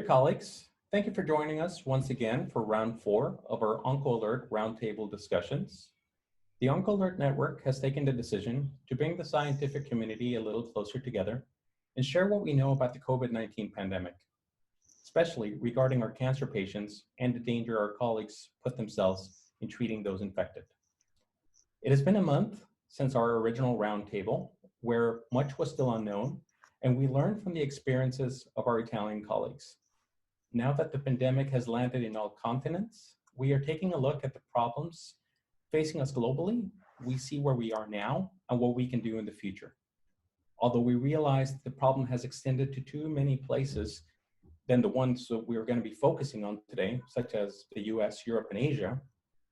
colleagues. Thank you for joining us once again for round 4 of our OncoAlert Round Table discussions. The OncoAlert Network has taken the decision to bring the scientific community a little closer together and share what we know about the COVID-19 pandemic, especially regarding our cancer patients and the danger our colleagues put themselves in treating those infected. It has been a month since our original roundtable, where much was still unknown, and we learned from the experiences of our Italian colleagues. Now that the pandemic has landed in all continents, we are taking a look at the problems facing us globally. We see where we are now and what we can do in the future. Although we realize that the problem has extended to too many places than the ones that we're going to be focusing on today, such as the US, Europe, and Asia,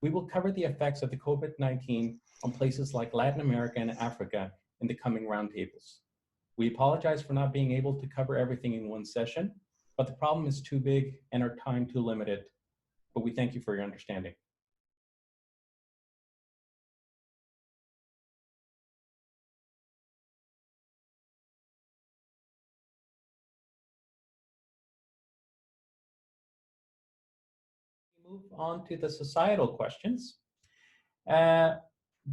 we will cover the effects of the COVID-19 on places like Latin America and Africa in the coming roundtables. We apologize for not being able to cover everything in one session, but the problem is too big and our time too limited. But we thank you for your understanding. Move on to the societal questions. The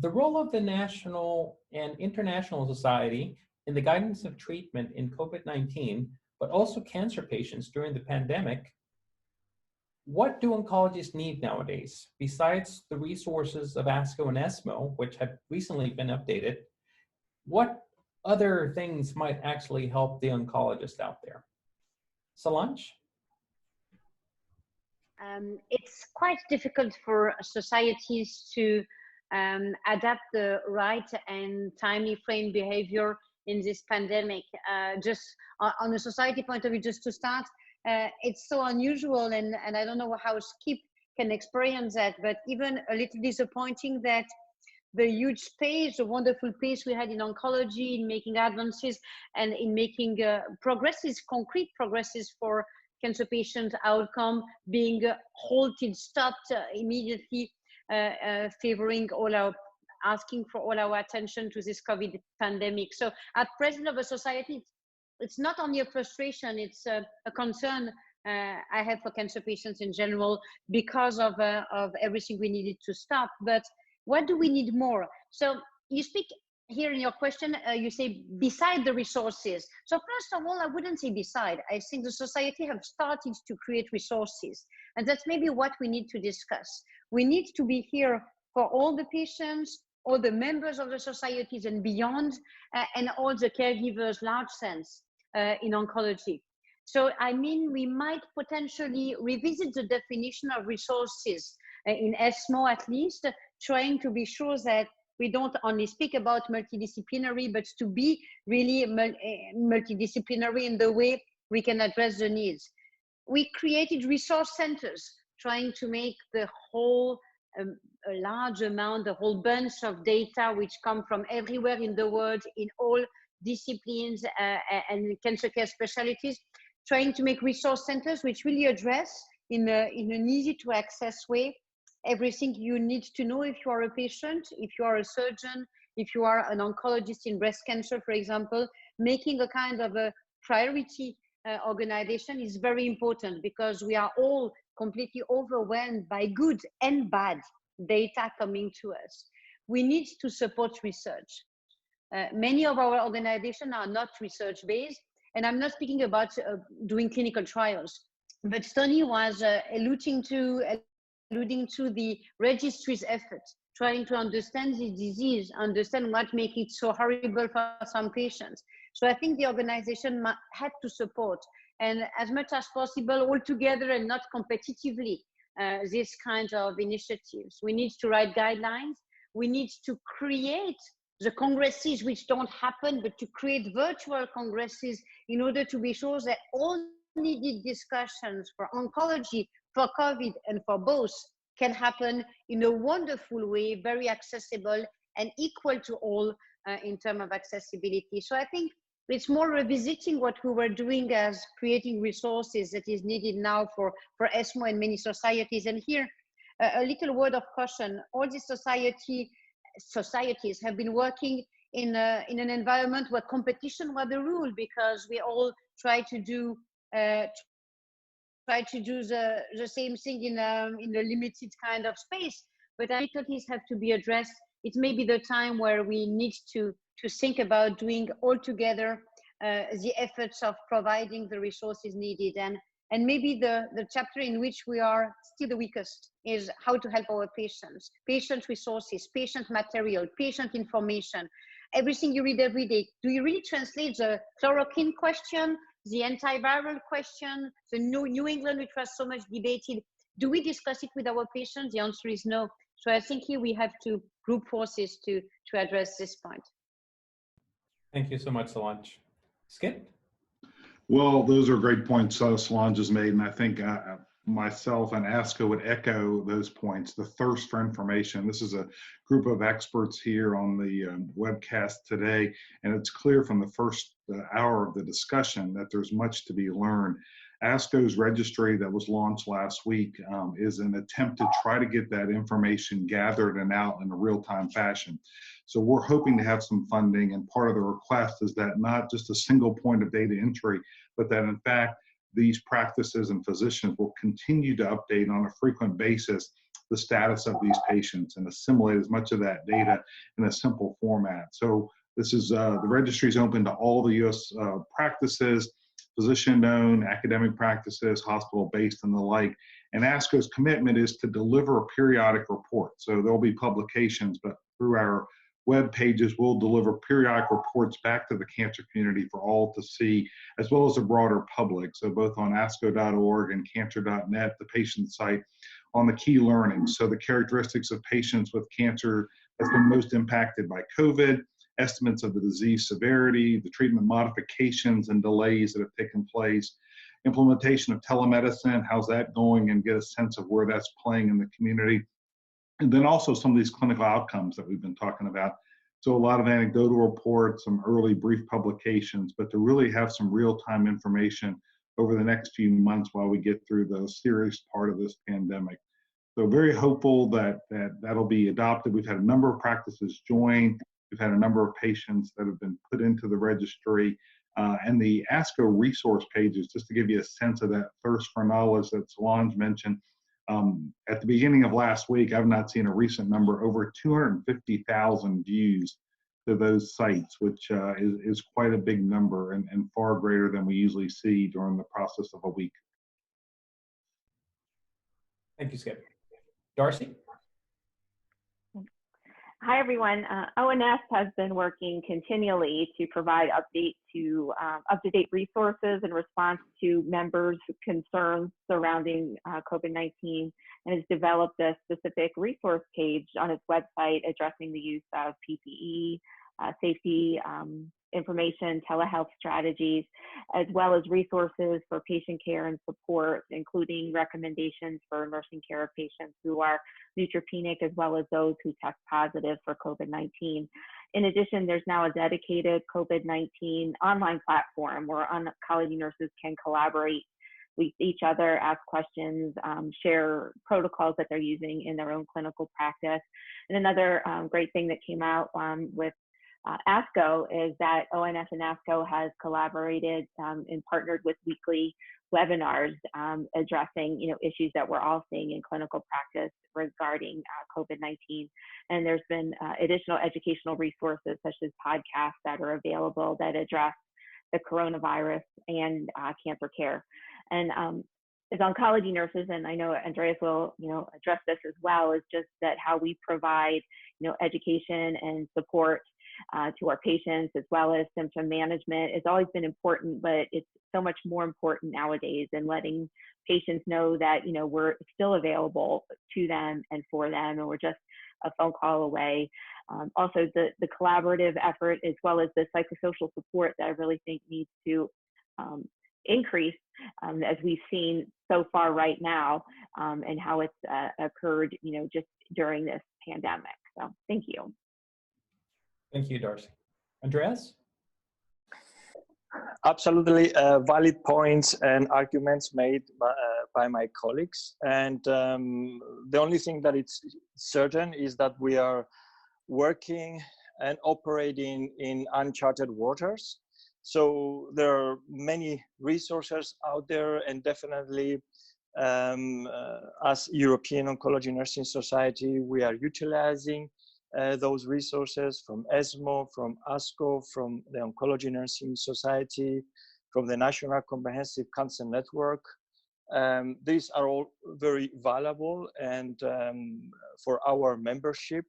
role of the national and international society in the guidance of treatment in COVID-19, but also cancer patients during the pandemic. What do oncologists need nowadays? Besides the resources of ASCO and ESMO, which have recently been updated, what other things might actually help the oncologist out there? Solange? It's quite difficult for societies to adapt the right and timely frame behavior in this pandemic. Just on a society point of view, just to start, it's so unusual, and I don't know how SKIP can experience that, but even a little disappointing that the huge pace, the wonderful pace we had in oncology, in making advances and in making progresses, concrete progresses for cancer patient outcome being halted, stopped immediately, favoring all our, asking for all our attention to this COVID pandemic. So at present of a society, it's not only a frustration, it's a concern I have for cancer patients in general because of everything we needed to stop. But what do we need more? So you speak here in your question, you say beside the resources. So first of all, I wouldn't say beside. I think the society have started to create resources, and that's maybe what we need to discuss. We need to be here for all the patients, all the members of the societies and beyond, and all the caregivers, large sense, in oncology. So, I mean, we might potentially revisit the definition of resources in ESMO at least, trying to be sure that we don't only speak about multidisciplinary, but to be really multidisciplinary in the way we can address the needs. We created resource centers, trying to make the whole, a large amount, the whole bunch of data which come from everywhere in the world, in all disciplines and cancer care specialties, trying to make resource centers which really address in an easy to access way everything you need to know if you are a patient, if you are a surgeon, if you are an oncologist in breast cancer, for example. Making a kind of a priority organization is very important because we are all completely overwhelmed by good and bad data coming to us. We need to support research. Many of our organizations are not research-based, and I'm not speaking about doing clinical trials, but Toni was alluding to the registries effort, trying to understand the disease, understand what makes it so horrible for some patients. So I think the organization had to support, and as much as possible, all together and not competitively, these kinds of initiatives. We need to write guidelines. We need to create the congresses which don't happen, but to create virtual congresses in order to be sure that all needed discussions for oncology, for COVID, and for both can happen in a wonderful way, very accessible and equal to all in terms of accessibility. So I think it's more revisiting what we were doing as creating resources that is needed now for ESMO and many societies. And here, a little word of caution. All these societies have been working in an environment where competition was the rule, because we all try to do try to do the same thing in a limited kind of space. But difficulties have to be addressed. It may be the time where we need to think about doing all together the efforts of providing the resources needed. And maybe the chapter in which we are still the weakest is how to help our patients, patient resources, patient material, patient information, everything you read every day. Do you really translate the chloroquine question, the antiviral question, the New England, which was so much debated? Do we discuss it with our patients? The answer is no. So I think here we have to group forces to address this point. Thank you so much, Solange. Skip? Well, those are great points Solange has made, and I think myself and ASCO would echo those points. The thirst for information. This is a group of experts here on the webcast today, and it's clear from the first hour of the discussion that there's much to be learned. ASCO's registry that was launched last week is an attempt to try to get that information gathered and out in a real-time fashion. So we're hoping to have some funding, and part of the request is that not just a single point of data entry, but that in fact, these practices and physicians will continue to update on a frequent basis the status of these patients and assimilate as much of that data in a simple format. So this is, the registry is open to all the U.S. Practices, physician-owned, academic practices, hospital-based, and the like. And ASCO's commitment is to deliver a periodic report. So there'll be publications, but through our web pages, we'll deliver periodic reports back to the cancer community for all to see, as well as the broader public. So both on ASCO.org and cancer.net, the patient site, on the key learnings. So the characteristics of patients with cancer that's been most impacted by COVID, estimates of the disease severity, the treatment modifications and delays that have taken place, implementation of telemedicine, how's that going, and get a sense of where that's playing in the community. And then also some of these clinical outcomes that we've been talking about. So a lot of anecdotal reports, some early brief publications, but to really have some real-time information over the next few months while we get through the serious part of this pandemic. So very hopeful that that'll be adopted. We've had a number of practices join. We've had a number of patients that have been put into the registry. And the ASCO resource pages, just to give you a sense of that thirst for knowledge that Solange mentioned, at the beginning of last week, I've not seen a recent number, over 250,000 views to those sites, which is quite a big number and far greater than we usually see during the process of a week. Thank you, Skip. Darcy? Hi, everyone. ONS has been working continually to provide up-to-date resources in response to members' concerns surrounding COVID-19, and has developed a specific resource page on its website addressing the use of PPE, safety information, telehealth strategies, as well as resources for patient care and support, including recommendations for nursing care of patients who are neutropenic, as well as those who test positive for COVID-19. In addition, there's now a dedicated COVID-19 online platform where oncology nurses can collaborate with each other, ask questions, share protocols that they're using in their own clinical practice. And another great thing that came out with ASCO is that ONS and ASCO has collaborated and partnered with weekly webinars addressing issues that we're all seeing in clinical practice regarding COVID-19. And there's been additional educational resources such as podcasts that are available that address the coronavirus and cancer care. And as oncology nurses, and I know Andreas will address this as well, is just that how we provide education and support to our patients, as well as symptom management, has always been important, but it's so much more important nowadays, and letting patients know that we're still available to them and for them, and we're just a phone call away. Also, the collaborative effort, as well as the psychosocial support, that I really think needs to increase as we've seen so far right now, and how it's occurred just during this pandemic. So thank you. Thank you, Darcy. Andreas? Absolutely valid points and arguments made by my colleagues. And the only thing that it's certain is that we are working and operating in uncharted waters. So there are many resources out there, and definitely as European Oncology Nursing Society, we are utilizing those resources from ESMO, from ASCO, from the Oncology Nursing Society, from the National Comprehensive Cancer Network. These are all very valuable and for our membership.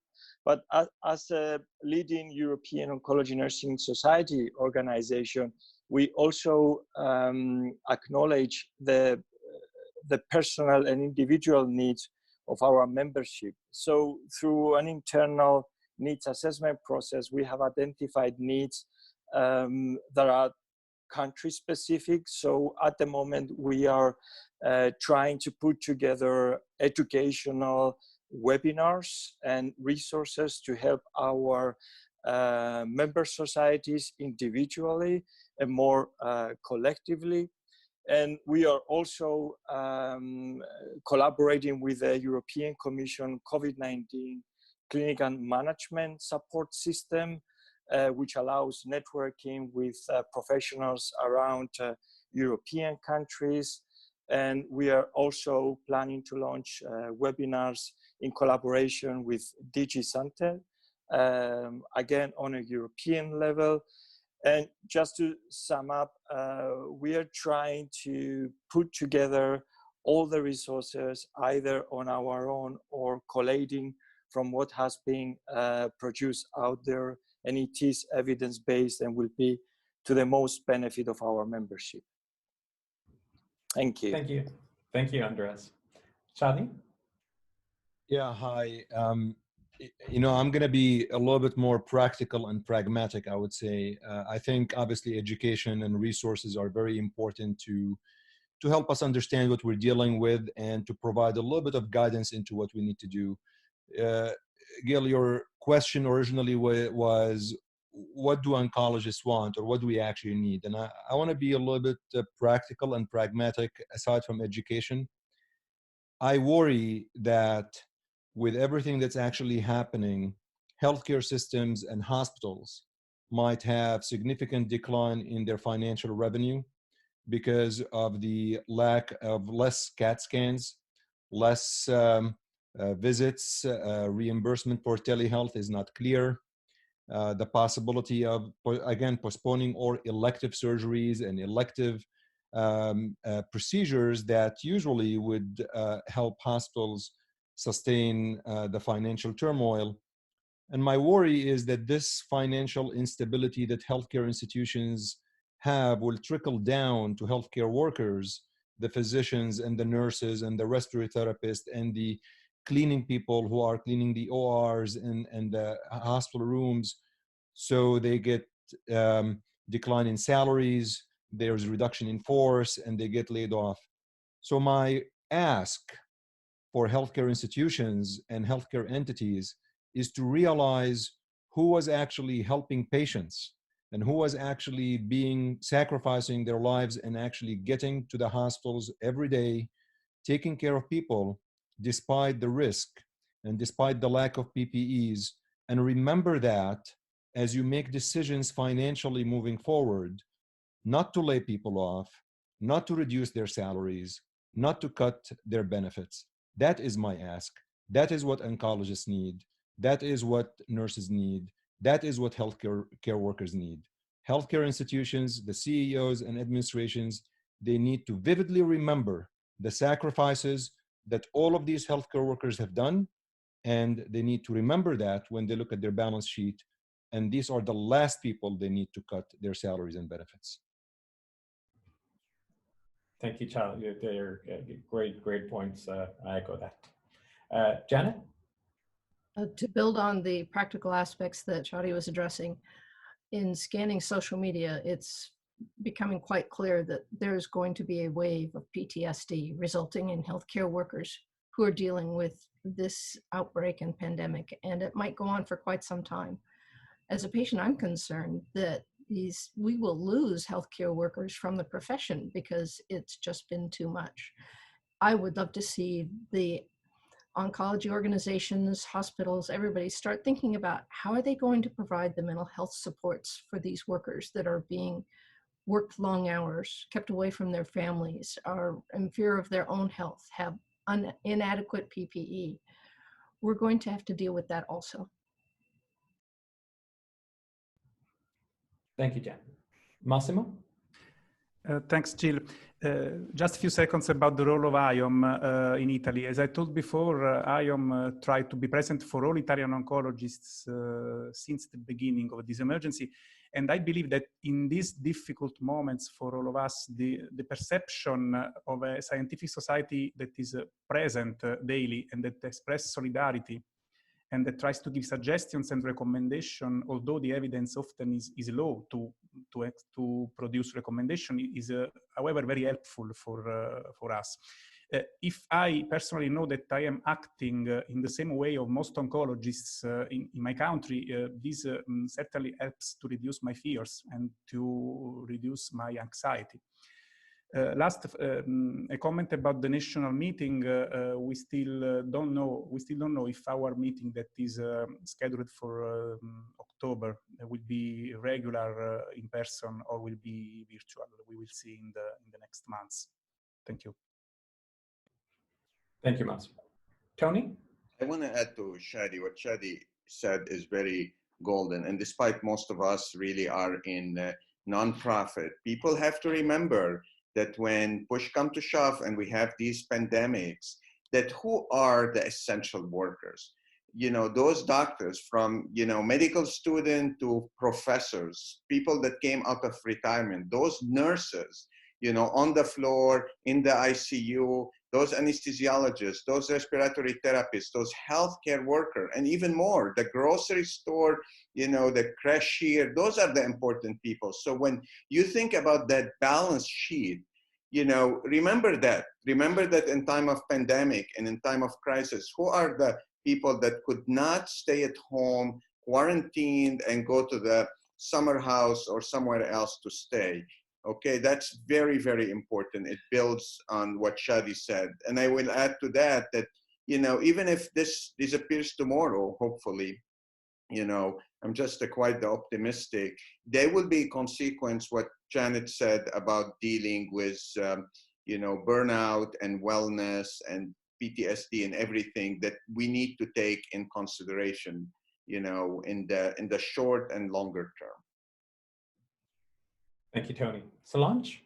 But as a leading European Oncology Nursing Society organization, we also acknowledge the personal and individual needs of our membership. So through an internal needs assessment process, we have identified needs that are country specific. So at the moment, we are trying to put together educational webinars and resources to help our member societies individually and more collectively. And we are also collaborating with the European Commission COVID-19 clinical management support system, which allows networking with professionals around European countries. And we are also planning to launch webinars in collaboration with DG Sante, again on a European level. And just to sum up, we are trying to put together all the resources either on our own or collating from what has been produced out there, and it is evidence-based and will be to the most benefit of our membership. Thank you. Thank you. Thank you, Andreas. Shadi? Yeah, hi. You know, I'm going to be a little bit more practical and pragmatic, I would say. I think obviously education and resources are very important to help us understand what we're dealing with and to provide a little bit of guidance into what we need to do. Gil, your question originally was, what do oncologists want, or what do we actually need? And I want to be a little bit practical and pragmatic aside from education. I worry that with everything that's actually happening, healthcare systems and hospitals might have significant decline in their financial revenue because of the lack of less CAT scans, less visits, reimbursement for telehealth is not clear. The possibility of, again, postponing or elective surgeries and elective procedures that usually would help hospitals sustain the financial turmoil. And my worry is that this financial instability that healthcare institutions have will trickle down to healthcare workers, the physicians and the nurses and the respiratory therapists and the cleaning people who are cleaning the ORs and the hospital rooms. So they get decline in salaries, there's reduction in force, and they get laid off. So my ask for healthcare institutions and healthcare entities is to realize who was actually helping patients and who was actually sacrificing their lives and actually getting to the hospitals every day, taking care of people despite the risk and despite the lack of PPEs. And remember that as you make decisions financially moving forward, not to lay people off, not to reduce their salaries, not to cut their benefits. That is my ask. That is what oncologists need. That is what nurses need. That is what healthcare workers need. Healthcare institutions, the CEOs and administrations, they need to vividly remember the sacrifices that all of these healthcare workers have done, and they need to remember that when they look at their balance sheet. And these are the last people they need to cut their salaries and benefits. Thank you, Charlie. They're great points. I echo that. Janet? To build on the practical aspects that Charlie was addressing, in scanning social media, it's becoming quite clear that there's going to be a wave of PTSD resulting in healthcare workers who are dealing with this outbreak and pandemic, and it might go on for quite some time. As a patient, I'm concerned that we will lose healthcare workers from the profession because it's just been too much. I would love to see the oncology organizations, hospitals, everybody start thinking about how are they going to provide the mental health supports for these workers that are being worked long hours, kept away from their families, are in fear of their own health, have inadequate PPE. We're going to have to deal with that also. Thank you, Jen. Massimo? Thanks, Jill. Just a few seconds about the role of AIOM in Italy. As I told before, AIOM tried to be present for all Italian oncologists since the beginning of this emergency. And I believe that in these difficult moments for all of us, the perception of a scientific society that is present daily and that expresses solidarity and that tries to give suggestions and recommendations, although the evidence often is low to produce recommendation, is however very helpful for us. If I personally know that I am acting in the same way of most oncologists in my country, this certainly helps to reduce my fears and to reduce my anxiety. Last, a comment about the national meeting. We still don't know. We still don't know if our meeting that is scheduled for October will be regular in person or will be virtual. We will see in the next months. Thank you. Thank you, Massimo. Toni? I want to add to Shadi. What Shadi said is very golden. And despite most of us really are in nonprofit, people have to remember that when push comes to shove and we have these pandemics, that who are the essential workers? You know, those doctors from, you know, medical student to professors, people that came out of retirement, those nurses, you know, on the floor, in the ICU, those anesthesiologists, those respiratory therapists, those healthcare workers, and even more, the grocery store, you know, the cashier, those are the important people. So when you think about that balance sheet, you know, remember that in time of pandemic and in time of crisis, who are the people that could not stay at home, quarantined, and go to the summer house or somewhere else to stay? Okay, that's very, very important. It builds on what Shadi said. And I will add to that, you know, even if this disappears tomorrow, hopefully, you know, I'm just quite optimistic, there will be consequence, what Janet said about dealing with, you know, burnout and wellness and PTSD and everything that we need to take in consideration, you know, in the short and longer term. Thank you, Toni. Solange?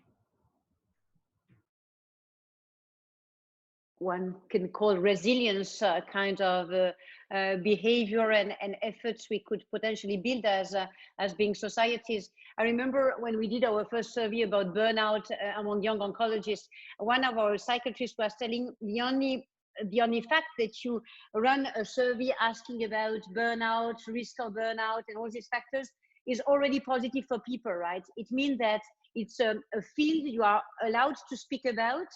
One can call resilience kind of behavior and efforts we could potentially build as being societies. I remember when we did our first survey about burnout among young oncologists, one of our psychiatrists was telling the only fact that you run a survey asking about burnout, risk of burnout, and all these factors is already positive for people, right? It means that it's a field you are allowed to speak about,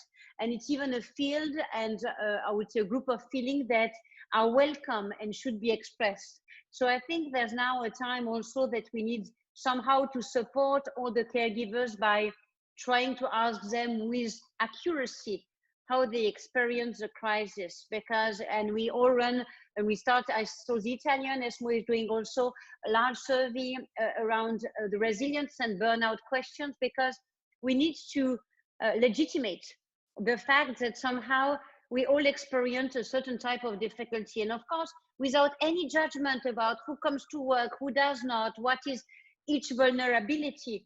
and it's even a field and I would say a group of feelings that are welcome and should be expressed. So I think there's now a time also that we need somehow to support all the caregivers by trying to ask them with accuracy how they experience the crisis, because, and we all run, and we start, I saw the Italian ESMO is doing also a large survey around the resilience and burnout questions, because we need to legitimate the fact that somehow we all experience a certain type of difficulty. And of course, without any judgment about who comes to work, who does not, what is each vulnerability,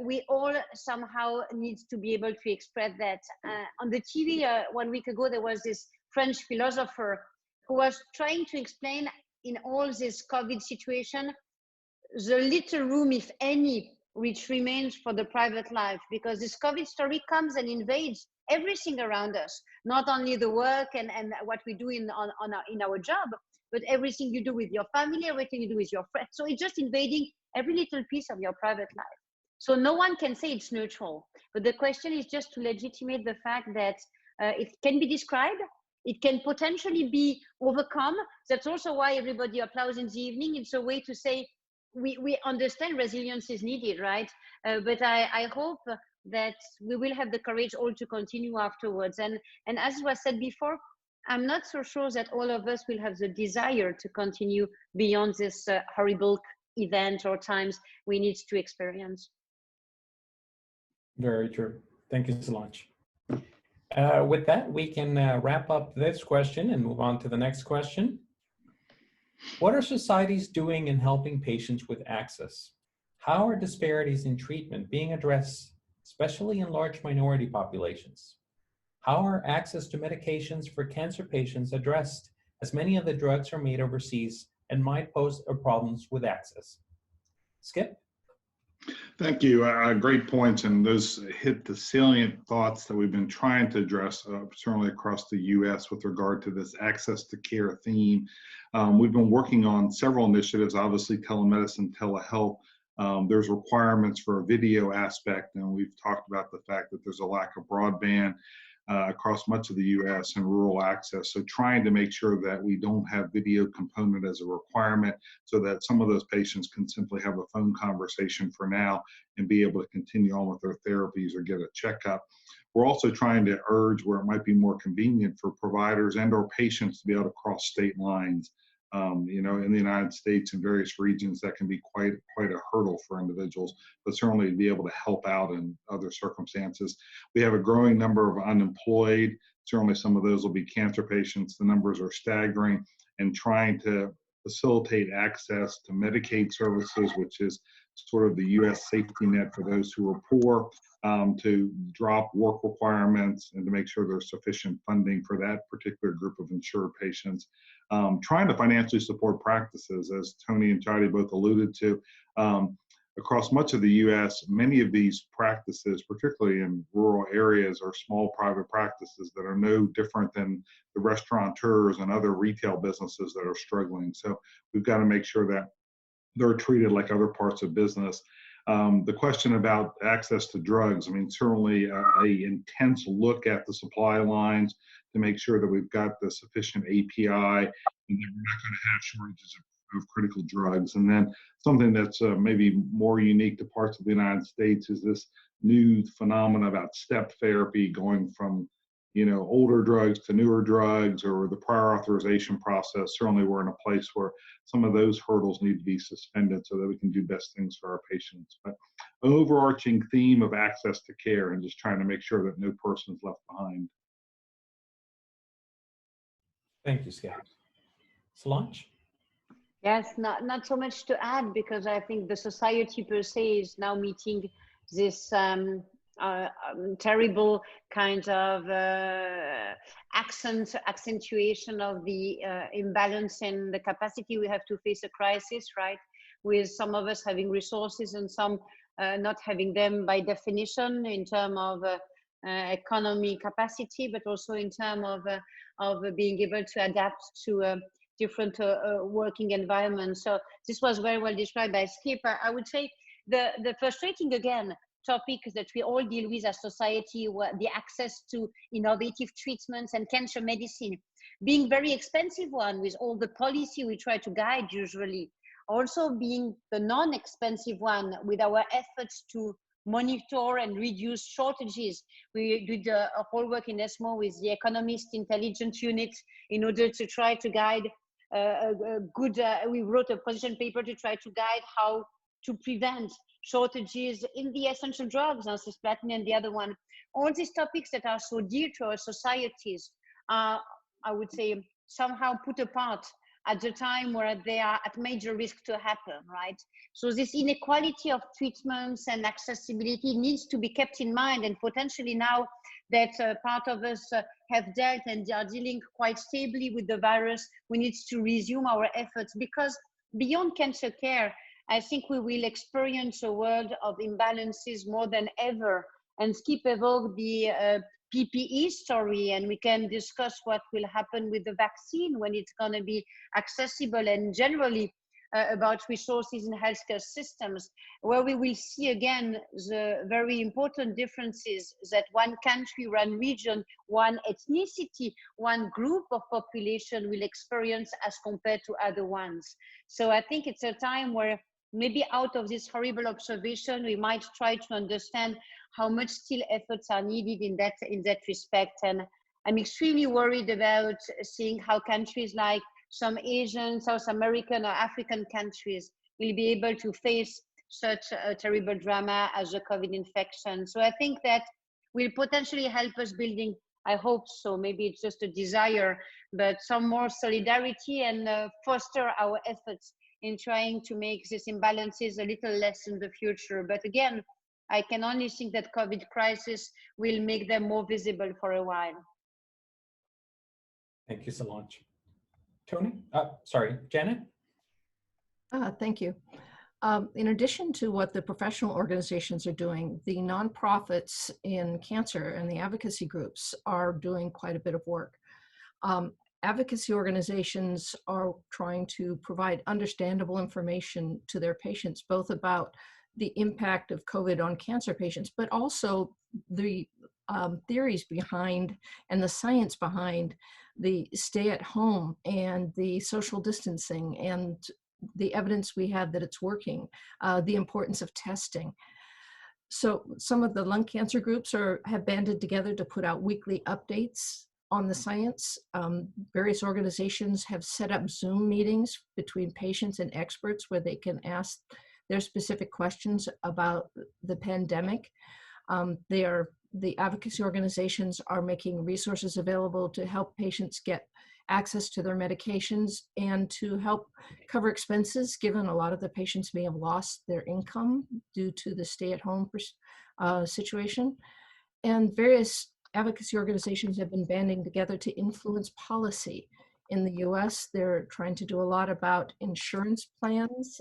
we all somehow need to be able to express that. On the TV 1 week ago, there was this French philosopher who was trying to explain in all this COVID situation, the little room, if any, which remains for the private life, because this COVID story comes and invades everything around us, not only the work and what we do in our job, but everything you do with your family, everything you do with your friends. So it's just invading every little piece of your private life. So no one can say it's neutral, but the question is just to legitimate the fact that it can be described, it can potentially be overcome. That's also why everybody applauds in the evening. It's a way to say, we understand resilience is needed, right? But I hope that we will have the courage all to continue afterwards. And as was said before, I'm not so sure that all of us will have the desire to continue beyond this horrible event or times we need to experience. Very true. Thank you, Solange. With that, we can wrap up this question and move on to the next question. What are societies doing in helping patients with access? How are disparities in treatment being addressed, especially in large minority populations? How are access to medications for cancer patients addressed, as many of the drugs are made overseas and might pose problems with access? Skip? Thank you. Great points, and those hit the salient thoughts that we've been trying to address, certainly across the U.S. with regard to this access to care theme. We've been working on several initiatives, obviously telemedicine, telehealth. There's requirements for a video aspect, and we've talked about the fact that there's a lack of broadband across much of the U.S. and rural access. So trying to make sure that we don't have video component as a requirement so that some of those patients can simply have a phone conversation for now and be able to continue on with their therapies or get a checkup. We're also trying to urge where it might be more convenient for providers and or patients to be able to cross state lines. You know, in the United States and various regions, that can be quite a hurdle for individuals, but certainly to be able to help out in other circumstances. We have a growing number of unemployed. Certainly some of those will be cancer patients. The numbers are staggering, and trying to facilitate access to Medicaid services, which is sort of the U.S. safety net for those who are poor, to drop work requirements and to make sure there's sufficient funding for that particular group of insured patients. Trying to financially support practices, as Toni and Choueiri both alluded to. Across much of the U.S., many of these practices, particularly in rural areas, are small private practices that are no different than the restaurateurs and other retail businesses that are struggling. So we've got to make sure that they're treated like other parts of business. The question about access to drugs, I mean, certainly a intense look at the supply lines to make sure that we've got the sufficient API and that we're not going to have shortages of critical drugs. And then something that's maybe more unique to parts of the United States is this new phenomenon about step therapy, going from, you know, older drugs to newer drugs, or the prior authorization process. Certainly we're in a place where some of those hurdles need to be suspended so that we can do best things for our patients. But an overarching theme of access to care and just trying to make sure that no person's left behind. Thank you, Skip. Solange? Yes, not so much to add, because I think the society per se is now meeting this terrible kind of accentuation of the imbalance in the capacity we have to face a crisis, right? With some of us having resources and some not having them by definition, in terms of economy capacity, but also in terms of being able to adapt to different working environments. So this was very well described by Skip. I would say the frustrating, again, topic that we all deal with as society, the access to innovative treatments and cancer medicine, being very expensive one with all the policy we try to guide usually, also being the non-expensive one with our efforts to monitor and reduce shortages. We did a whole work in ESMO with the Economist Intelligence Unit in order to try to guide we wrote a position paper to try to guide how to prevent shortages in the essential drugs, cisplatin and the other one. All these topics that are so dear to our societies are, I would say, somehow put apart at the time where they are at major risk to happen, right? So this inequality of treatments and accessibility needs to be kept in mind, and potentially now that part of us have dealt and are dealing quite stably with the virus, we need to resume our efforts, because beyond cancer care, I think we will experience a world of imbalances more than ever. And Skip evoked the PPE story, and we can discuss what will happen with the vaccine when it's going to be accessible, and generally about resources in healthcare systems, where we will see again the very important differences that one country, one region, one ethnicity, one group of population will experience as compared to other ones. So I think it's a time where maybe out of this horrible observation, we might try to understand how much still efforts are needed in that respect. And I'm extremely worried about seeing how countries like some Asian, South American, or African countries will be able to face such a terrible drama as a COVID infection. So I think that will potentially help us building, I hope so, maybe it's just a desire, but some more solidarity and foster our efforts in trying to make these imbalances a little less in the future. But again, I can only think that COVID crisis will make them more visible for a while. Thank you, Solange. Toni? Sorry, Janet? Thank you. In addition to what the professional organizations are doing, the nonprofits in cancer and the advocacy groups are doing quite a bit of work. Advocacy organizations are trying to provide understandable information to their patients, both about the impact of COVID on cancer patients, but also the theories behind and the science behind the stay at home and the social distancing and the evidence we have that it's working, the importance of testing. So some of the lung cancer groups have banded together to put out weekly updates on the science. Various organizations have set up Zoom meetings between patients and experts where they can ask their specific questions about the pandemic. The advocacy organizations are making resources available to help patients get access to their medications and to help cover expenses, given a lot of the patients may have lost their income due to the stay-at-home situation. And various advocacy organizations have been banding together to influence policy. In the US, they're trying to do a lot about insurance plans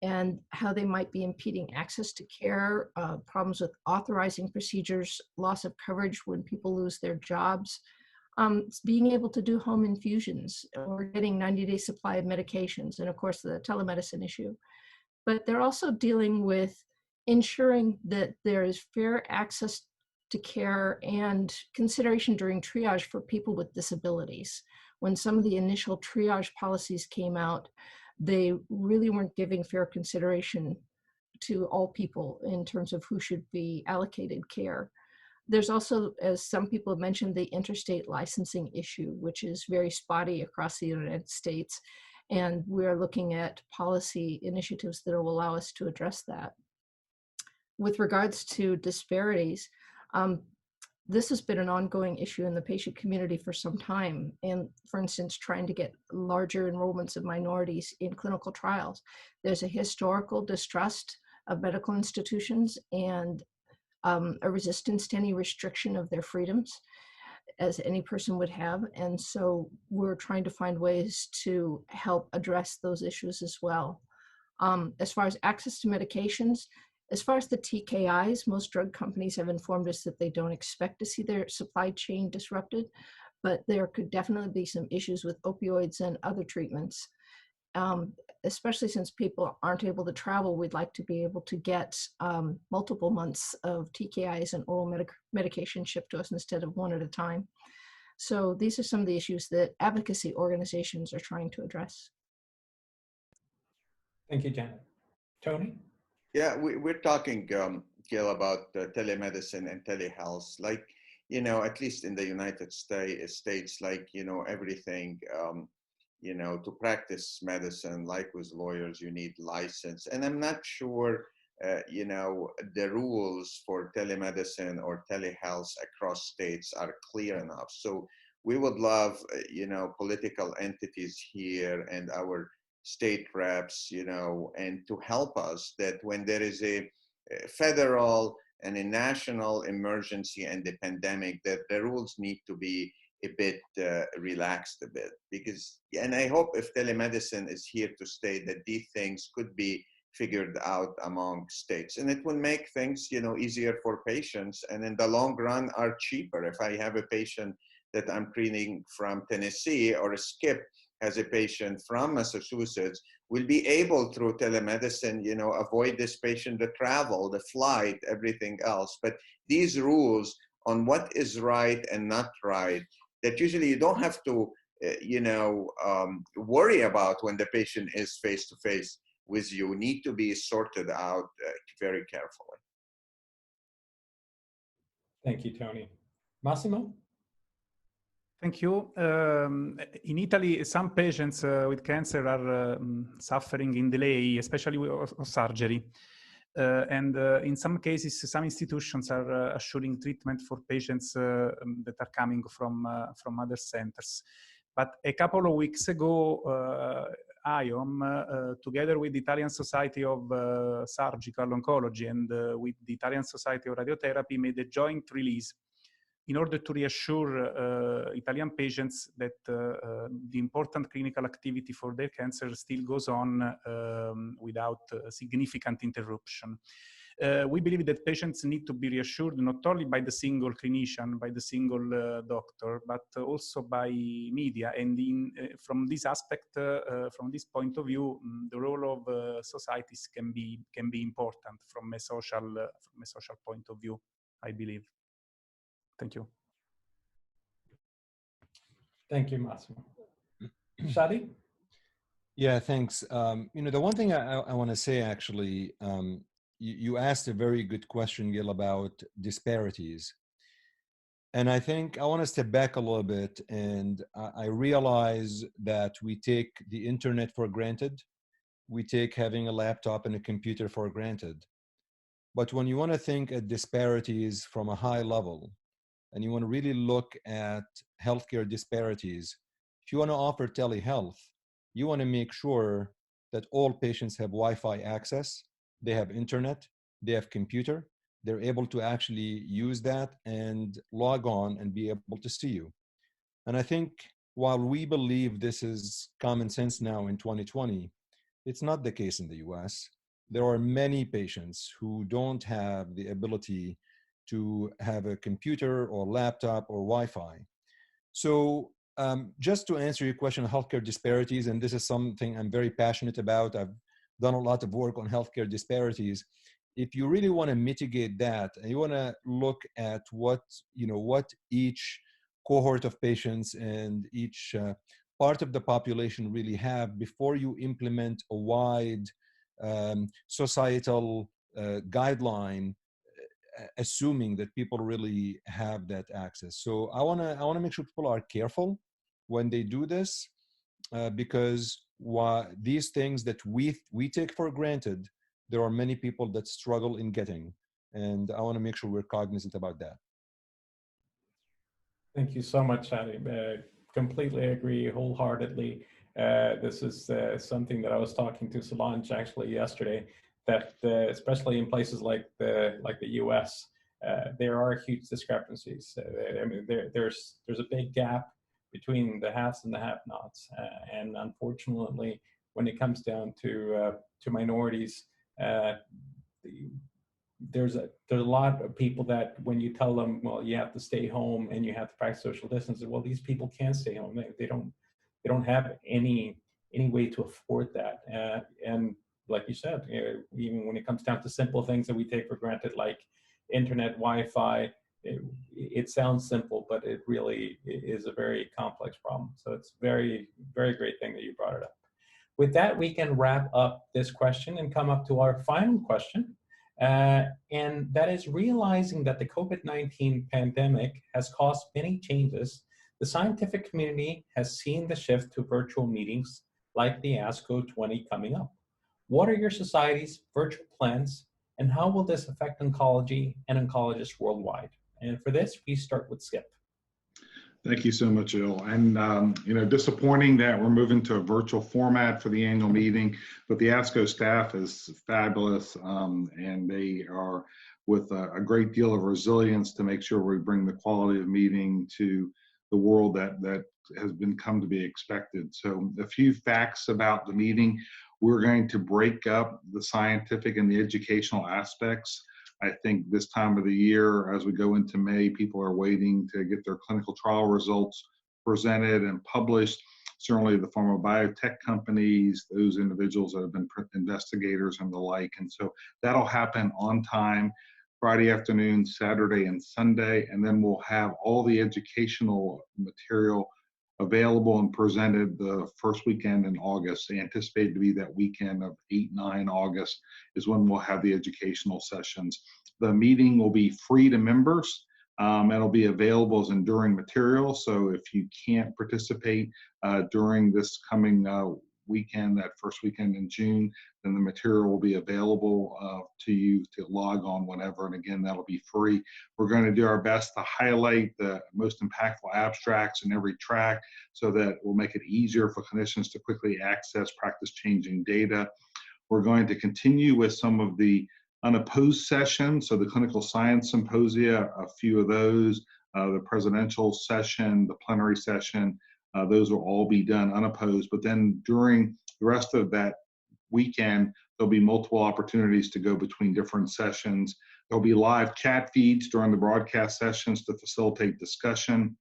and how they might be impeding access to care, problems with authorizing procedures, loss of coverage when people lose their jobs, being able to do home infusions or getting 90-day supply of medications, and of course the telemedicine issue. But they're also dealing with ensuring that there is fair access to care and consideration during triage for people with disabilities. When some of the initial triage policies came out, they really weren't giving fair consideration to all people in terms of who should be allocated care. There's also, as some people have mentioned, the interstate licensing issue, which is very spotty across the United States. And we're looking at policy initiatives that will allow us to address that. With regards to disparities, this has been an ongoing issue in the patient community for some time. And for instance, trying to get larger enrollments of minorities in clinical trials. There's a historical distrust of medical institutions and a resistance to any restriction of their freedoms, as any person would have. And so we're trying to find ways to help address those issues as well. As far as access to medications, as far as the TKIs, most drug companies have informed us that they don't expect to see their supply chain disrupted, but there could definitely be some issues with opioids and other treatments. Especially since people aren't able to travel, we'd like to be able to get multiple months of TKIs and oral medication shipped to us instead of one at a time. So these are some of the issues that advocacy organizations are trying to address. Thank you, Janet. Toni? Yeah, we're talking, Gil, about telemedicine and telehealth. Like, you know, at least in the United States, like, you know, everything, you know, to practice medicine, like with lawyers, you need license. And I'm not sure, you know, the rules for telemedicine or telehealth across states are clear enough. So we would love, you know, political entities here and our state reps, you know, and to help us that when there is a federal and a national emergency and the pandemic, that the rules need to be a bit relaxed a bit. Because, and I hope if telemedicine is here to stay, that these things could be figured out among states, and it will make things, you know, easier for patients, and in the long run are cheaper. If I have a patient that I'm treating from Tennessee, or a Skip has a patient from Massachusetts, will be able through telemedicine, you know, avoid this patient the travel, the flight, everything else. But these rules on what is right and not right, that usually you don't have to, you know, worry about when the patient is face-to-face with you, need to be sorted out very carefully. Thank you, Toni. Massimo? Thank you. In Italy, some patients with cancer are suffering in delay, especially with surgery. And in some cases, some institutions are assuring treatment for patients that are coming from other centers. But a couple of weeks ago, AIOM, together with the Italian Society of Surgical Oncology and with the Italian Society of Radiotherapy, made a joint release in order to reassure Italian patients that the important clinical activity for their cancer still goes on without significant interruption. We believe that patients need to be reassured not only by the single clinician, by the single doctor, but also by media. And from this aspect, from this point of view, the role of societies can be important from a social point of view, I believe. Thank you. Thank you, Massimo. Shadi? Yeah, thanks. You know, the one thing I want to say, actually, you asked a very good question, Gil, about disparities. And I think I want to step back a little bit, and I realize that we take the internet for granted. We take having a laptop and a computer for granted. But when you want to think at disparities from a high level, and you want to really look at healthcare disparities, if you want to offer telehealth, you want to make sure that all patients have Wi-Fi access, they have internet, they have computer, they're able to actually use that and log on and be able to see you. And I think while we believe this is common sense now in 2020, it's not the case in the US. There are many patients who don't have the ability to have a computer or laptop or Wi-Fi. So just to answer your question on healthcare disparities, and this is something I'm very passionate about, I've done a lot of work on healthcare disparities. If you really want to mitigate that, and you want to look at what each cohort of patients and each part of the population really have before you implement a wide societal guideline, assuming that people really have that access. So I want to make sure people are careful when they do this, because these things that we take for granted, there are many people that struggle in getting, and I want to make sure we're cognizant about that. Thank you so much, Shadi. Completely agree wholeheartedly. This is something that I was talking to Solange actually yesterday, that especially in places like the US, there are huge discrepancies. I mean, there's a big gap between the haves and the have-nots, and unfortunately, when it comes down to minorities, there's a lot of people that when you tell them, well, you have to stay home and you have to practice social distancing, well, these people can't stay home. They don't have any way to afford that, and like you said, even when it comes down to simple things that we take for granted, like internet, Wi-Fi, it sounds simple, but it really is a very complex problem. So it's very, very great thing that you brought it up. With that, we can wrap up this question and come up to our final question. And that is, realizing that the COVID-19 pandemic has caused many changes, the scientific community has seen the shift to virtual meetings like the ASCO 20 coming up. What are your society's virtual plans, and how will this affect oncology and oncologists worldwide? And for this, we start with Skip. Thank you so much, Il. And, disappointing that we're moving to a virtual format for the annual meeting, but the ASCO staff is fabulous, and they are with a great deal of resilience to make sure we bring the quality of meeting to the world that has come to be expected. So a few facts about the meeting. We're going to break up the scientific and the educational aspects. I think this time of the year, as we go into May, people are waiting to get their clinical trial results presented and published. Certainly the pharma biotech companies, those individuals that have been investigators and the like. And so that'll happen on time, Friday afternoon, Saturday, and Sunday. And then we'll have all the educational material available and presented the first weekend in August. Anticipated to be that weekend of 8-9 August is when we'll have the educational sessions. The meeting will be free to members. It'll be available as enduring material. So if you can't participate during this coming weekend, that first weekend in June, then the material will be available to you to log on whenever. And again, that'll be free. We're going to do our best to highlight the most impactful abstracts in every track so that we'll make it easier for clinicians to quickly access practice-changing data. We're going to continue with some of the unopposed sessions, so the clinical science symposia, a few of those, the presidential session, the plenary session, those will all be done unopposed. But then during the rest of that weekend, there'll be multiple opportunities to go between different sessions. There'll be live chat feeds during the broadcast sessions to facilitate discussion.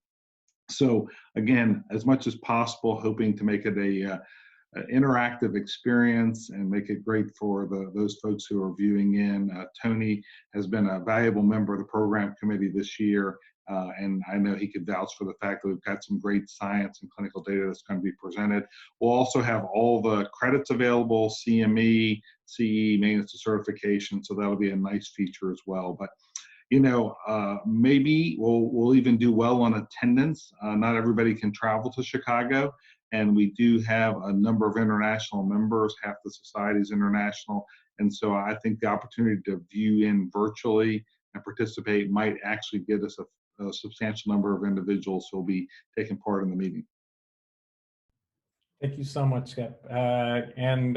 So again, as much as possible, hoping to make it a interactive experience and make it great for those folks who are viewing in. Toni has been a valuable member of the program committee this year, and I know he could vouch for the fact that we've got some great science and clinical data that's going to be presented. We'll also have all the credits available, CME, CE, maintenance to certification, so that'll be a nice feature as well. But you know, maybe we'll even do well on attendance. Not everybody can travel to Chicago, and we do have a number of international members. Half the society is international, and so I think the opportunity to view in virtually and participate might actually get us a substantial number of individuals who will be taking part in the meeting. Thank you so much, Skip. And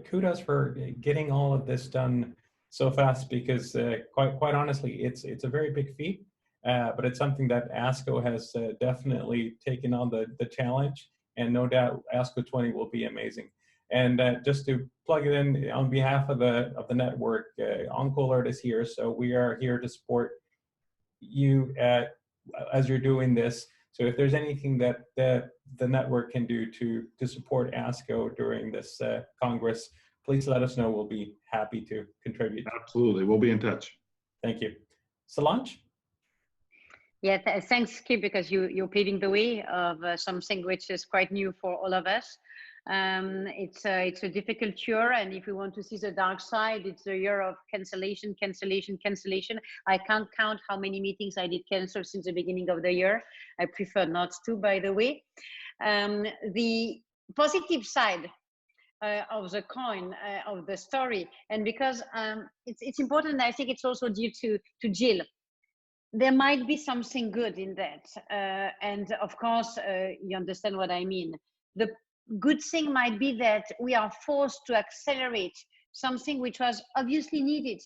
kudos for getting all of this done so fast, because quite honestly, it's a very big feat, but it's something that ASCO has definitely taken on the challenge, and no doubt ASCO 20 will be amazing. And just to plug it in on behalf of the network, OncoAlert is here, so we are here to support you as you're doing this. So if there's anything that the network can do to support ASCO during this Congress, please let us know. We'll be happy to contribute. Absolutely. We'll be in touch. Thank you. Solange? Yeah, thanks, Skip, because you're paving the way of something which is quite new for all of us. It's a difficult year, and if we want to see the dark side, it's a year of cancellation. I can't count how many meetings I did cancel since the beginning of the year. I prefer not to, by the way. The positive side of the coin of the story, and because it's important, I think it's also due to Jill. There might be something good in that, and of course you understand what I mean. The good thing might be that we are forced to accelerate something which was obviously needed.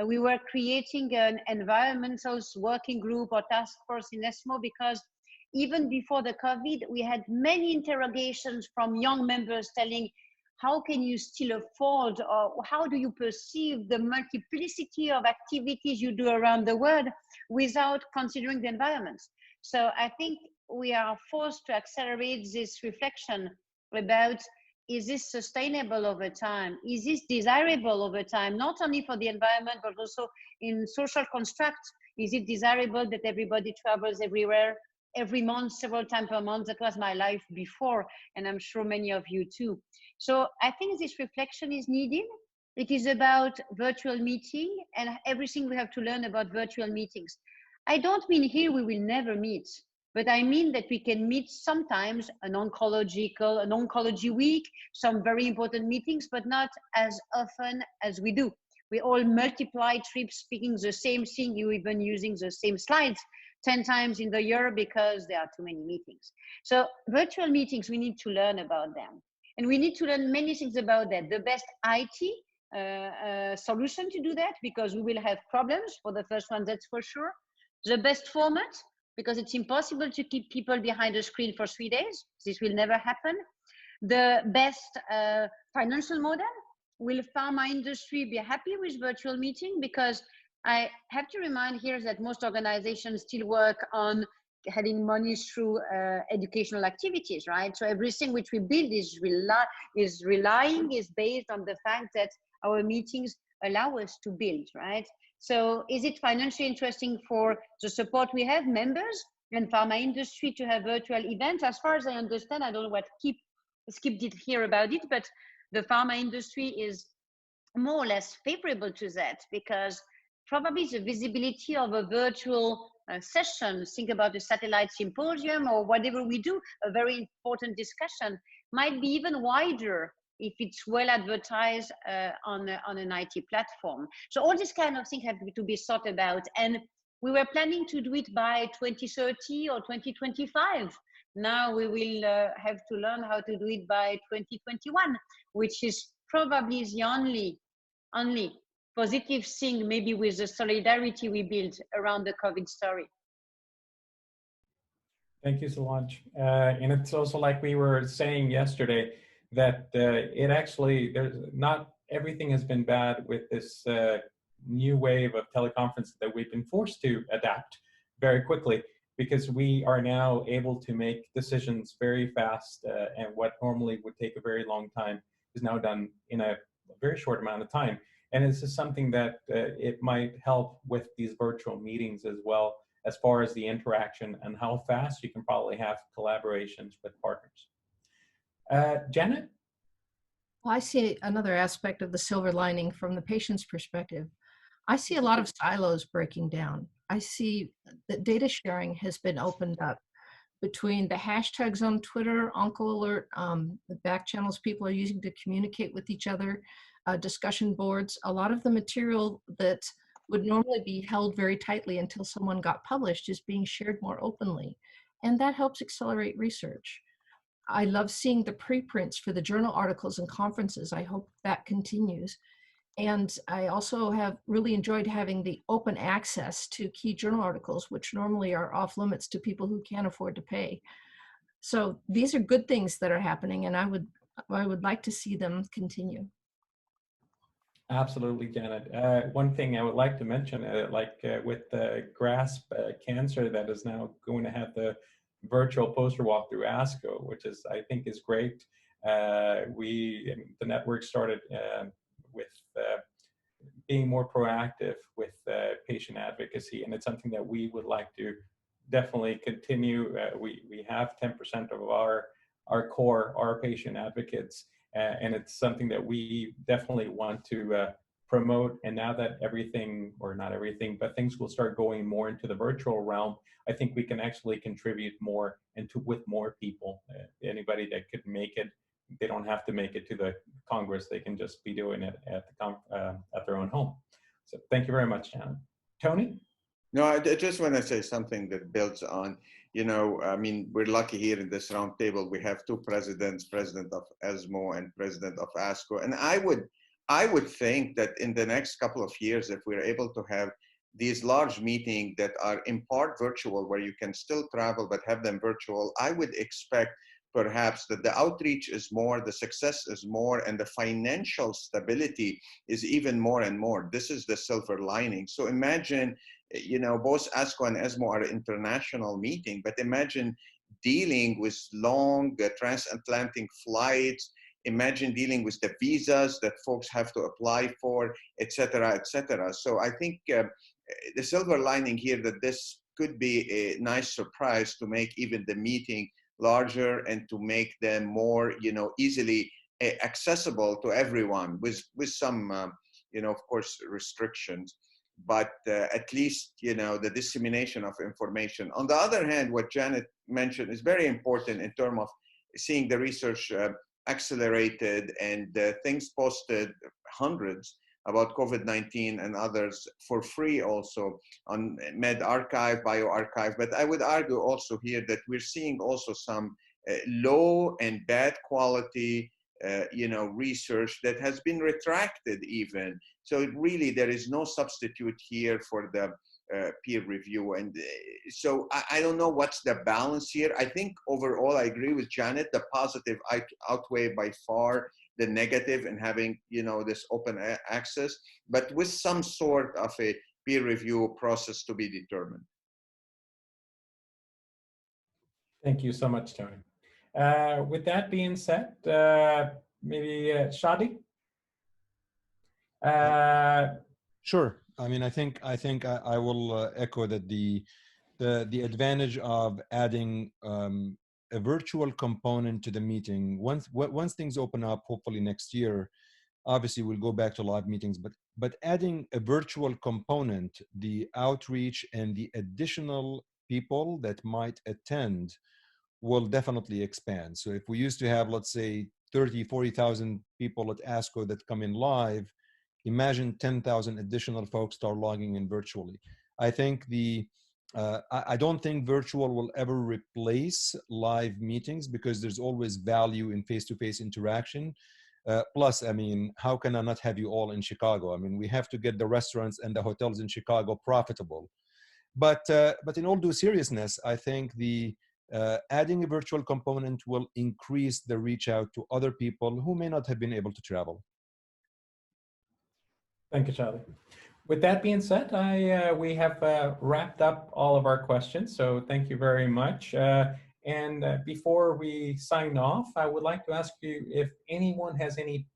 We were creating an environmental working group or task force in ESMO because even before the COVID, we had many interrogations from young members telling, how can you still afford, or how do you perceive the multiplicity of activities you do around the world without considering the environment? So I think we are forced to accelerate this reflection about, is this sustainable over time? Is this desirable over time? Not only for the environment, but also in social construct. Is it desirable that everybody travels everywhere, every month, several times per month? That was my life before, and I'm sure many of you too. So I think this reflection is needed. It is about virtual meeting and everything we have to learn about virtual meetings. I don't mean here we will never meet, but I mean that we can meet sometimes an oncology week, some very important meetings, but not as often as we do. We all multiply trips speaking the same thing, you even using the same slides 10 times in the year because there are too many meetings. So virtual meetings, we need to learn about them. And we need to learn many things about that. The best IT solution to do that, because we will have problems for the first one, that's for sure. The best format, because it's impossible to keep people behind a screen for 3 days. This will never happen. The best financial model. Will pharma industry be happy with virtual meeting? Because I have to remind here that most organizations still work on having money through educational activities, right? So everything which we build is based on the fact that our meetings allow us to build, right? So is it financially interesting for the support we have, members and pharma industry, to have virtual events? As far as I understand, I don't know what Skip did hear about it, but the pharma industry is more or less favorable to that, because probably the visibility of a virtual session, think about the satellite symposium or whatever we do, a very important discussion might be even wider if it's well advertised on an IT platform. So all these kind of things have to be thought about. And we were planning to do it by 2030 or 2025. Now we will have to learn how to do it by 2021, which is probably the only positive thing, maybe with the solidarity we built around the COVID story. Thank you, Solange. And it's also like we were saying yesterday, that it actually, not everything has been bad with this new wave of teleconference that we've been forced to adapt very quickly, because we are now able to make decisions very fast, and what normally would take a very long time is now done in a very short amount of time. And this is something that it might help with these virtual meetings as well, as far as the interaction and how fast you can probably have collaborations with partners. Janet? Well, I see another aspect of the silver lining from the patient's perspective. I see a lot of silos breaking down. I see that data sharing has been opened up between the hashtags on Twitter, OncoAlert, the back channels people are using to communicate with each other, discussion boards. A lot of the material that would normally be held very tightly until someone got published is being shared more openly. And that helps accelerate research. I love seeing the preprints for the journal articles and conferences. I hope that continues. And I also have really enjoyed having the open access to key journal articles, which normally are off limits to people who can't afford to pay. So these are good things that are happening, and I would like to see them continue. Absolutely, Janet. One thing I would like to mention, with the GRASP cancer that is now going to have the virtual poster walk through ASCO, which is, I think, is great. The network started with being more proactive with patient advocacy, and it's something that we would like to definitely continue. We have 10% of our core are patient advocates, and it's something that we definitely want to promote. And now that everything, or not everything, but things will start going more into the virtual realm, I think we can actually contribute more with more people. Anybody that could make it, they don't have to make it to the Congress. They can just be doing it at their own home. So thank you very much, Janet. Toni? No, I just want to say something that builds on, I mean, we're lucky here in this roundtable. We have two presidents, president of ESMO and president of ASCO. And I would think that in the next couple of years, if we're able to have these large meetings that are in part virtual, where you can still travel but have them virtual, I would expect perhaps that the outreach is more, the success is more, and the financial stability is even more and more. This is the silver lining. So imagine, both ASCO and ESMO are international meeting, but imagine dealing with long transatlantic flights. Imagine dealing with the visas that folks have to apply for, et cetera, et cetera. So I think the silver lining here, that this could be a nice surprise to make even the meeting larger and to make them more, easily accessible to everyone with some, of course, restrictions. But at least, the dissemination of information. On the other hand, what Janet mentioned is very important in terms of seeing the research accelerated and things posted, hundreds, about COVID-19 and others for free also on medRxiv, bioRxiv. But I would argue also here that we're seeing also some low and bad quality research that has been retracted even. So really there is no substitute here for the peer review. And so I don't know what's the balance here. I think overall I agree with Janet, the positive outweigh by far the negative in having, this open access, but with some sort of a peer review process to be determined. Thank you so much, Toni. With that being said, maybe Shadi? Sure. I mean, I think I will echo that the advantage of adding a virtual component to the meeting, once things open up, hopefully next year, obviously we'll go back to live meetings, but adding a virtual component, the outreach and the additional people that might attend will definitely expand. So if we used to have, let's say, 30, 40,000 people at ASCO that come in live, imagine 10,000 additional folks start logging in virtually. I think I don't think virtual will ever replace live meetings because there's always value in face-to-face interaction. Plus, I mean, how can I not have you all in Chicago? I mean, we have to get the restaurants and the hotels in Chicago profitable. But in all due seriousness, I think adding a virtual component will increase the reach out to other people who may not have been able to travel. Thank you, Charlie. With that being said, we have wrapped up all of our questions, so thank you very much. And before we sign off, I would like to ask you if anyone has any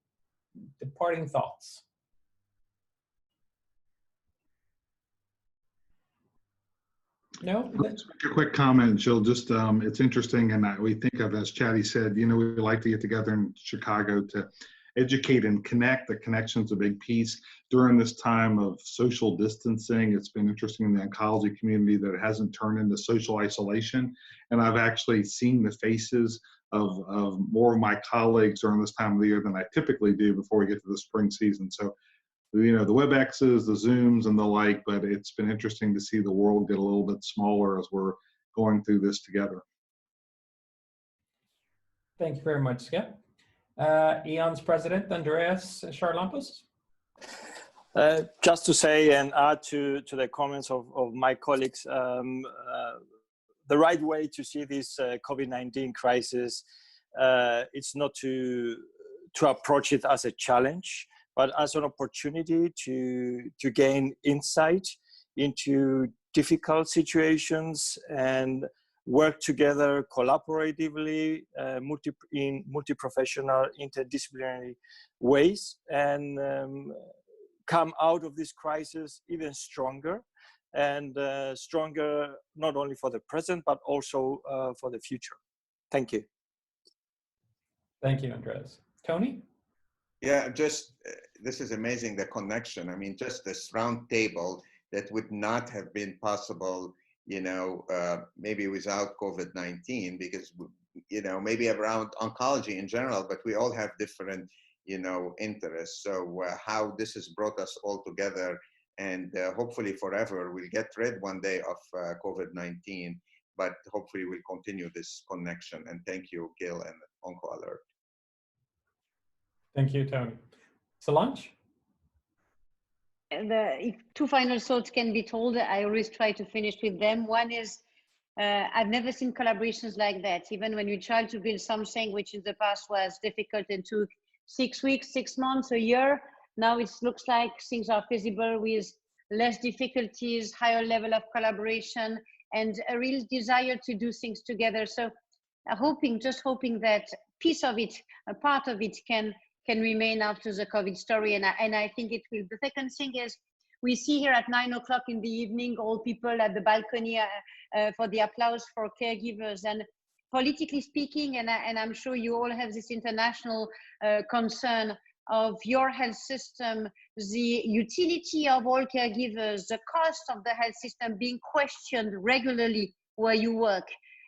departing thoughts. No? Let's make a quick comment, Jill. Just it's interesting, and we think of, as Chatty said, you know, we like to get together in Chicago to educate and connect. The connection's a big piece. During this time of social distancing, it's been interesting in the oncology community that it hasn't turned into social isolation. And I've actually seen the faces of more of my colleagues during this time of the year than I typically do before we get to the spring season. So, you know, the WebExes, the Zooms and the like, but it's been interesting to see the world get a little bit smaller as we're going through this together. Thank you very much, Skip. EONS President Andreas Charalambous. Just to say and add to the comments of my colleagues, the right way to see this COVID-19 crisis, it's not to approach it as a challenge, but as an opportunity to gain insight into difficult situations and work together collaboratively in multi-professional, interdisciplinary ways, and come out of this crisis even stronger, and stronger not only for the present, but also for the future. Thank you. Thank you, Andreas. Toni? Yeah, just this is amazing, the connection. I mean, just this round table that would not have been possible, you know, maybe without COVID-19, because, you know, maybe around oncology in general, but we all have different, you know, interests. So how this has brought us all together, and hopefully forever, we'll get rid one day of COVID-19, but hopefully we'll continue this connection. And thank you, Gil and OncoAlert. Thank you, Toni. Solange? If two final thoughts can be told, I always try to finish with them. One is, I've never seen collaborations like that. Even when you try to build something which in the past was difficult and took 6 weeks, 6 months, a year, now it looks like things are feasible with less difficulties, higher level of collaboration, and a real desire to do things together. So just hoping that piece of it, a part of it can remain after the COVID story. And I think it will. The second thing is, we see here at 9 o'clock in the evening, all people at the balcony for the applause for caregivers. And politically speaking, and I'm sure you all have this international concern of your health system, the utility of all caregivers, the cost of the health system being questioned regularly where you work.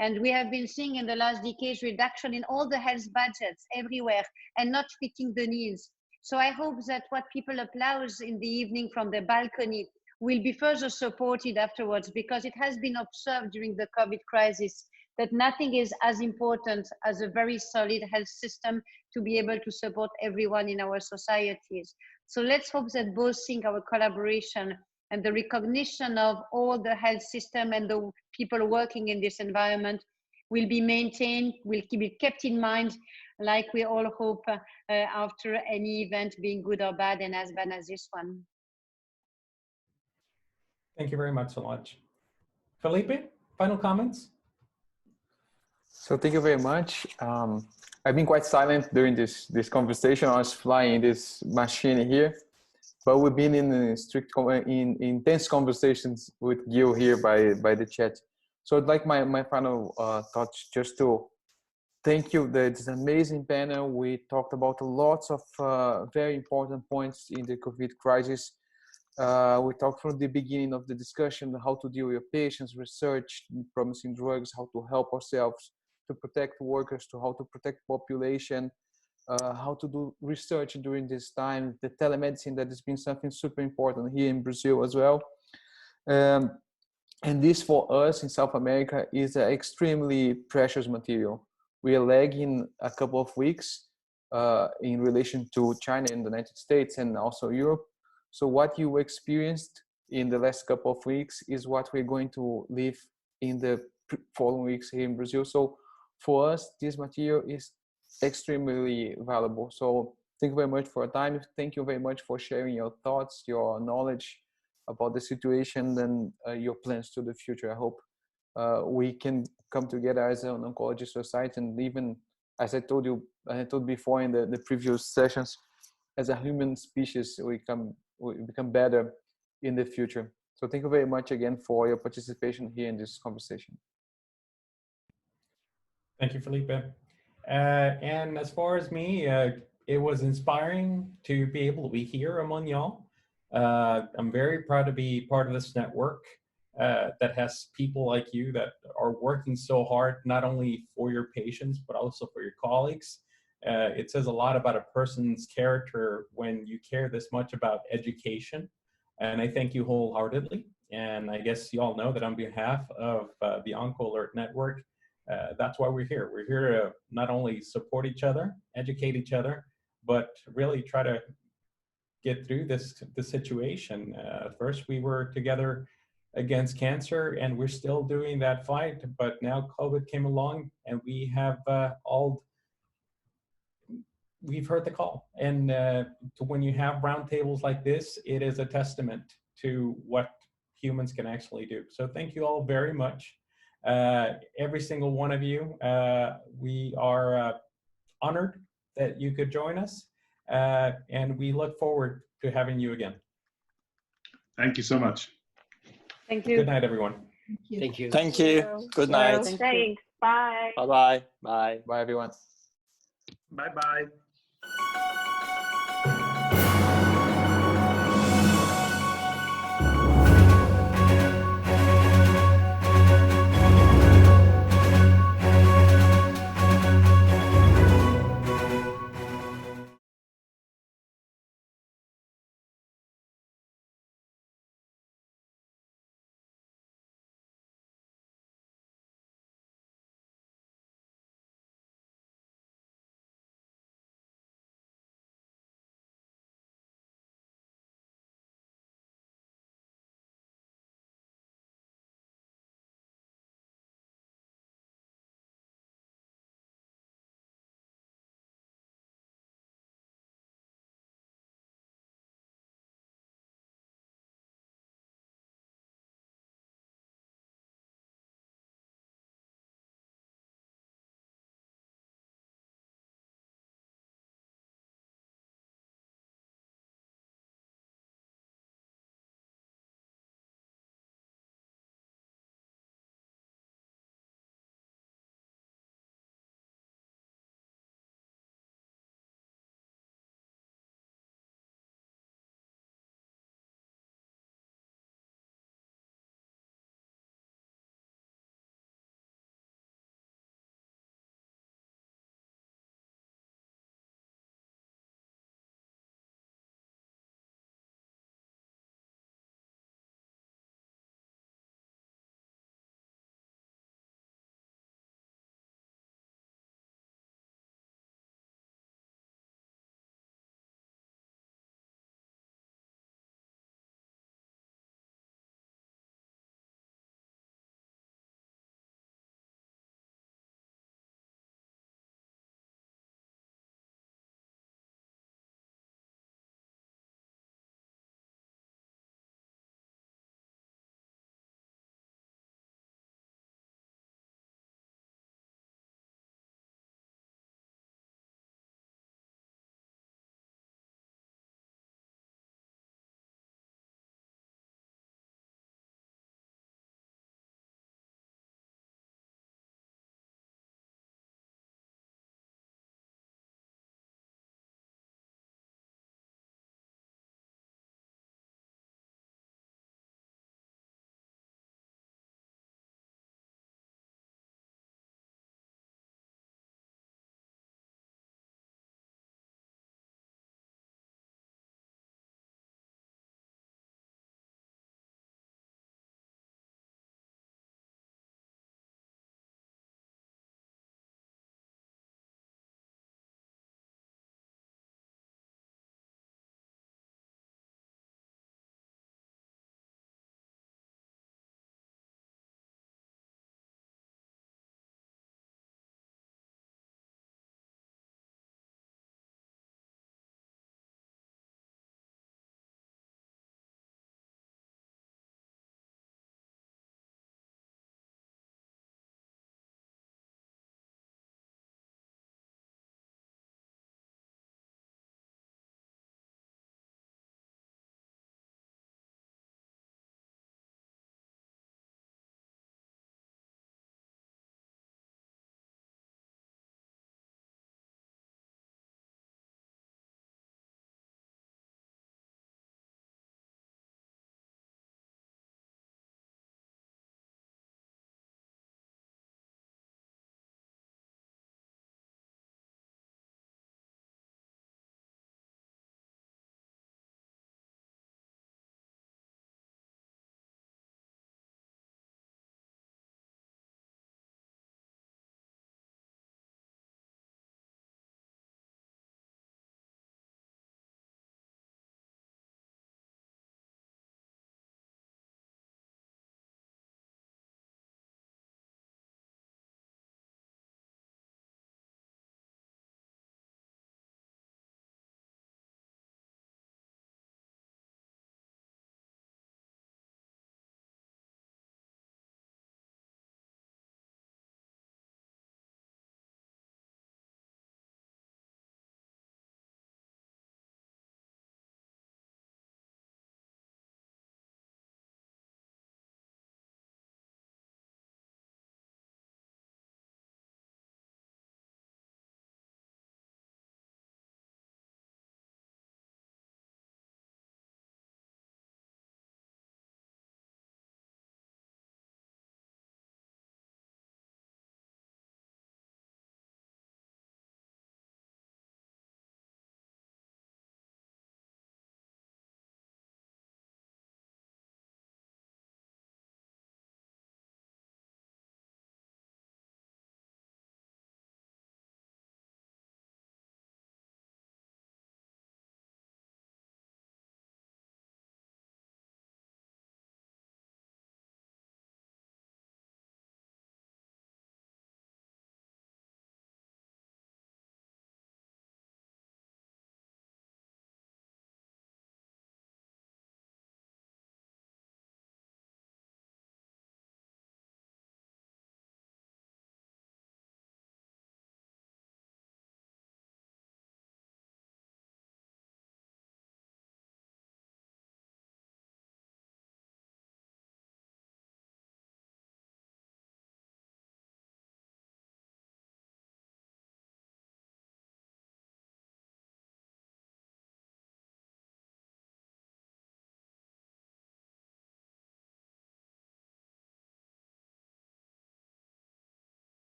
And we have been seeing in the last decades reduction in all the health budgets everywhere and not fitting the needs. So I hope that what people applaud in the evening from the balcony will be further supported afterwards, because it has been observed during the COVID crisis that nothing is as important as a very solid health system to be able to support everyone in our societies. So let's hope that both things, our collaboration and the recognition of all the health system and the people working in this environment, will be maintained, will be kept in mind, like we all hope after any event, being good or bad, and as bad as this one. Thank you very much, Solange. Felipe, final comments? So thank you very much. I've been quite silent during this conversation. I was flying this machine here, but we've been in intense conversations with Gil here by the chat. So I'd like my final thoughts just to thank you. It's an amazing panel. We talked about lots of very important points in the COVID crisis. We talked from the beginning of the discussion how to deal with patients, research, promising drugs, how to help ourselves, to protect workers, to how to protect population, how to do research during this time, the telemedicine that has been something super important here in Brazil as well. And this for us in South America is an extremely precious material. We are lagging a couple of weeks in relation to China and the United States and also Europe. So what you experienced in the last couple of weeks is what we're going to live in the following weeks here in Brazil. So for us, this material is extremely valuable. So thank you very much for your time. Thank you very much for sharing your thoughts, your knowledge about the situation and your plans to the future. I hope we can come together as an oncology society, and even as I told before in the previous sessions, as a human species, we become better in the future. So thank you very much again for your participation here in this conversation. Thank you, Felipe. And as far as me, it was inspiring to be able to be here among y'all. I'm very proud to be part of this network that has people like you that are working so hard, not only for your patients, but also for your colleagues. It says a lot about a person's character when you care this much about education. And I thank you wholeheartedly. And I guess you all know that on behalf of the OncoAlert Network, that's why we're here. We're here to not only support each other, educate each other, but really try to get through this situation. First, we were together against cancer, and we're still doing that fight. But now COVID came along, and we have we've heard the call. And when you have roundtables like this, it is a testament to what humans can actually do. So thank you all very much. Every single one of you, we are honored that you could join us, and we look forward to having you again. Thank you so much. Thank you. Good night, everyone. Thank you. Thank you. Good night. Thanks. Bye. Bye-bye. Bye. Bye, everyone. Bye-bye.